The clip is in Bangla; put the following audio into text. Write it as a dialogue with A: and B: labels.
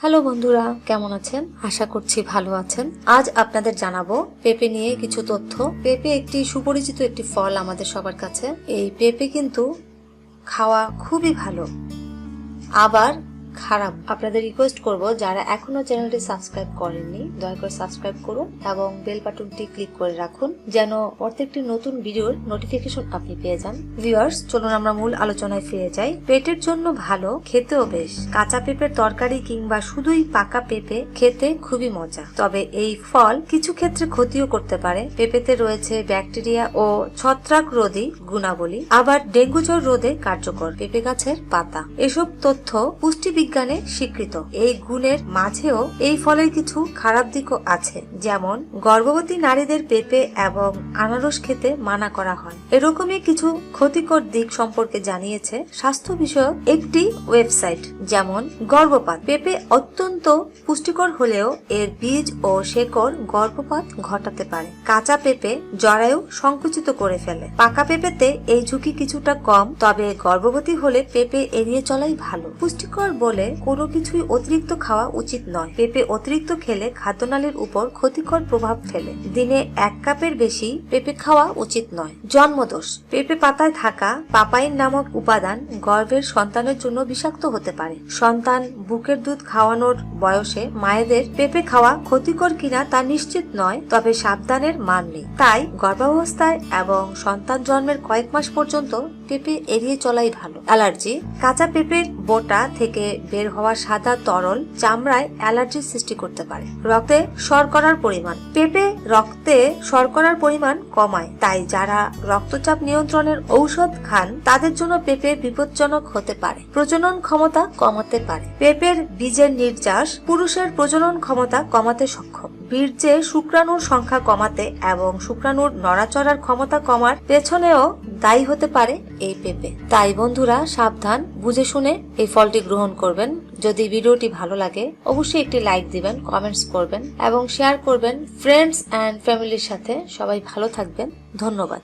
A: হ্যালো বন্ধুরা, কেমন আছেন? আশা করছি ভালো আছেন। আজ আপনাদের জানাবো পেঁপে নিয়ে কিছু তথ্য। পেঁপে একটি সুপরিচিত একটি ফল আমাদের সবার কাছে। এই পেঁপে কিন্তু খাওয়া খুবই ভালো, আবার খারাপ। আপনাদের রিকোয়েস্ট করব, যারা এখনো চ্যানেলটি সাবস্ক্রাইব করেননি দয়া করে সাবস্ক্রাইব করুন এবং বেল বাটনটি ক্লিক করে রাখুন, যেন প্রত্যেকটি নতুন ভিডিওর নোটিফিকেশন আপনি পেয়ে যান। ভিউয়ার্স, চলুন আমরা মূল আলোচনায় ফিরে যাই। পেটের জন্য ভালো, খেতেও বেশ। কাঁচা পেঁপের তরকারি কিংবা শুধুই পাকা পেঁপে খেতে খুবই মজা। তবে এই ফল কিছু ক্ষেত্রে ক্ষতিও করতে পারে। পেঁপেতে রয়েছে ব্যাকটেরিয়া ও ছত্রাক রোধী গুণাবলী, আবার ডেঙ্গু জ্বর রোধে কার্যকর। পেঁপে গাছের পাতা, এসব তথ্য পুষ্টি বিজ্ঞানে স্বীকৃত। এই গুণের মাঝেও এই ফলের কিছু খারাপ দিকও আছে, যেমন গর্ভবতী নারীদের পেঁপে এবং আনারস খেতে মানা করা হয়। এরকমই কিছু ক্ষতিকর দিক সম্পর্কে জানিয়েছে স্বাস্থ্য বিষয়ক একটি ওয়েবসাইট। যেমন গর্ভপাত, পেঁপে অত্যন্ত পুষ্টিকর হলেও এর বীজ ও শেকড় গর্ভপাত ঘটাতে পারে। কাঁচা পেঁপে জরায়ু সংকুচিত করে ফেলে। পাকা পেঁপেতে এই ঝুঁকি কিছুটা কম, তবে গর্ভবতী হলে পেঁপে এড়িয়ে চলাই ভালো। পুষ্টিকর বলে কোনো কিছুই অতিরিক্ত খাওয়া উচিত নয়। পেঁপে অতিরিক্ত খেলে খাদ্যনালীর উপর ক্ষতিকর প্রভাব ফেলে। দিনে 1 কাপের বেশি পেঁপে খাওয়া উচিত নয়। জন্মদোষ, পেঁপে পাতায় থাকা পাপাইন নামক উপাদান গর্ভের সন্তানের জন্য বিষাক্ত হতে পারে। সন্তান বুকের দুধ খাওয়ানোর বয়সে মায়েদের পেঁপে খাওয়া ক্ষতিকর কিনা তা নিশ্চিত নয়, তবে সাবধানের মান নেই। তাই গর্ভাবস্থায় এবং সন্তান জন্মের কয়েক মাস পর্যন্ত পেঁপে এড়িয়ে চলাই ভালো। অ্যালার্জি, কাঁচা পেঁপের বোটা থেকে বের হওয়া সাদা তরল চামড়ায় অ্যালার্জির সৃষ্টি করতে পারে। রক্তে শর্করার পরিমাণ, পেঁপে রক্তে শর্করার পরিমাণ কমায়, তাই যারা রক্তচাপ নিয়ন্ত্রণের ঔষধ খান তাদের জন্য পেঁপে বিপজ্জনক হতে পারে। প্রজনন ক্ষমতা কমাতে পারে, পেঁপের বীজের নির্যাস পুরুষের প্রজনন ক্ষমতা কমাতে সক্ষম। বীর্যে শুক্রাণুর সংখ্যা কমাতে এবং শুক্রাণুর নড়াচড়ার ক্ষমতা কমার পেছনেও দায়ী হতে পারে এই পেঁপে। তাই বন্ধুরা, সাবধান, বুঝে শুনে এই ফলটি গ্রহণ করবেন। যদি ভিডিওটি ভালো লাগে অবশ্যই একটি লাইক দিবেন, কমেন্টস করবেন এবং শেয়ার করবেন ফ্রেন্ডস এন্ড ফ্যামিলির সাথে। সবাই ভালো থাকবেন। ধন্যবাদ।